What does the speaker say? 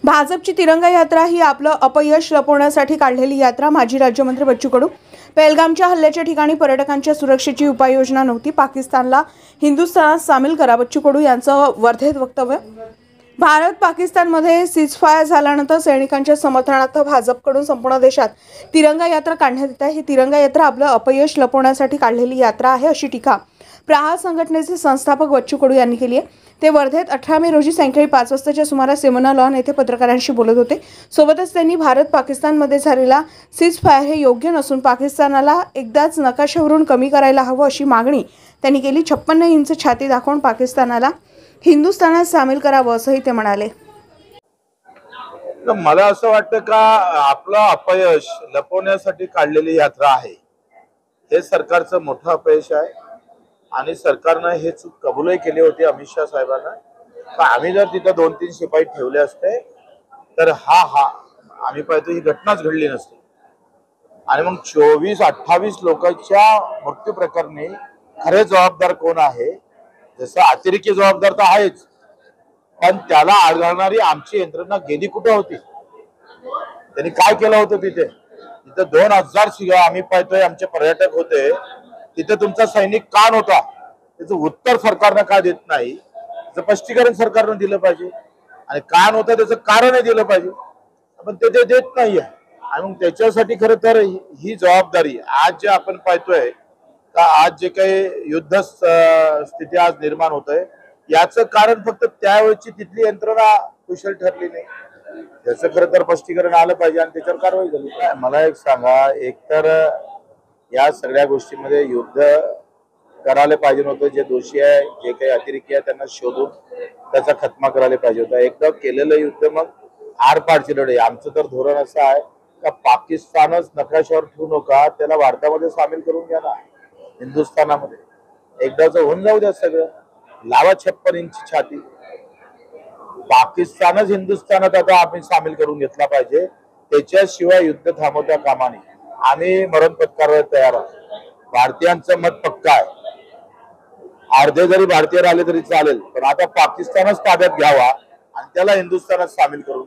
भाजपची तिरंगा यात्रा ही आपलं अपयश लपवण्यासाठी काढलेली यात्रा. माजी राज्यमंत्री बच्चू कडू. पहलगामच्या हल्ल्याच्या ठिकाणी पर्यटकांच्या सुरक्षेची उपाययोजना नव्हती. पाकिस्तानला हिंदुस्थानात सामील करा. बच्चू कडू यांचं वर्धेत वक्तव्य. भारत पाकिस्तानमध्ये सीजफायर झाल्यानंतर सैनिकांच्या समर्थनार्थ भाजपकडून संपूर्ण देशात तिरंगा यात्रा काढण्यात येत आहे. ही तिरंगा यात्रा आपलं अपयश लपवण्यासाठी काढलेली यात्रा आहे, अशी टीका प्रहार संघटनेचे संस्थापक बच्चू कडू यांनी केली आहे. ते वर्धेत 18 मे रोजी सायंकाळी 5 वाजताच्या सुमारास सेमोना लॉन येथे पत्रकारांशी बोलत होते. सोबतच त्यांनी भारत पाकिस्तानमध्ये झालेला सीजफायर हे योग्य नसून पाकिस्तानाला एकदाच नकाशावरून कमी करायला हवं, अशी मागणी त्यांनी केली. 56 इंच छाती दाखवून पाकिस्तानाला हिंदुस्थानात सामील करावं, असंही ते म्हणाले. मला असं वाटतं का आपलं अपयश लपवण्यासाठी काढलेली यात्रा आहे, हे सरकारचं मोठं अपयश आहे. आणि सरकारनं हे चूक कबूलही केली होती अमित शाह साहेबांना. आम्ही जर तिथं 2-3 शिपाई ठेवले असते तर आम्ही पाहतो ही घटनाच घडली नसती. आणि मग 24-28 लोकांच्या मृत्यू प्रकरणी खरे जबाबदार कोण आहे? जसं अतिरेकी जबाबदार तर आहेच, पण त्याला आढळणारी आमची यंत्रणा गेली कुठे होती? त्यांनी काय केलं होतं तिथे? 2000 आम्ही पाहतोय आमचे पर्यटक होते, तिथे तुमचा सैनिक का नव्हता? त्याचं उत्तर सरकारनं का देत नाही? स्पष्टीकरण सरकारनं दिलं पाहिजे. आणि का नव्हतं त्याचं कारणही दिलं पाहिजे, पण ते देत नाहीये. आणि मग त्याच्यासाठी खरं तर ही जबाबदारी आज जे आपण पाहतोय का, आज जे काही युद्ध स्थिती आज निर्माण होत आहे, याचं कारण फक्त त्यावेळेची तिथली यंत्रणा कुशल ठरली नाही. त्याचं खरं तर स्पष्टीकरण आलं पाहिजे आणि त्याच्यावर कारवाई झाली. मला एक सांगा, एकतर या सगळ्या गोष्टीमध्ये युद्ध करायला पाहिजे नव्हतं. जे दोषी आहे, जे काही अतिरेकी आहे, त्यांना शोधून त्याचा खात्मा करायला पाहिजे होता. एकदा केलेलं युद्ध मग आरपारची लढाई. आमचं तर धोरण असं आहे का पाकिस्तानच नकाशावर ठेवू नका, त्याला भारतामध्ये सामील करून घ्या ना, हिंदुस्थानामध्ये. एकदाच होऊन जाऊ द्या सगळं. लावा 56 इंच छाती. पाकिस्तानच हिंदुस्थानात आता आम्ही सामील करून घेतला पाहिजे. त्याच्याशिवाय युद्ध थांबवता कामा नये. आम्ही मरण पत्करायला तयार आहोत. भारतीयांचं मत पक्का आहे. अर्धे जरी भारतीय राहिले तरी चालेल, पण आता पाकिस्तानच ताब्यात घ्यावा आणि त्याला हिंदुस्थानात सामील करून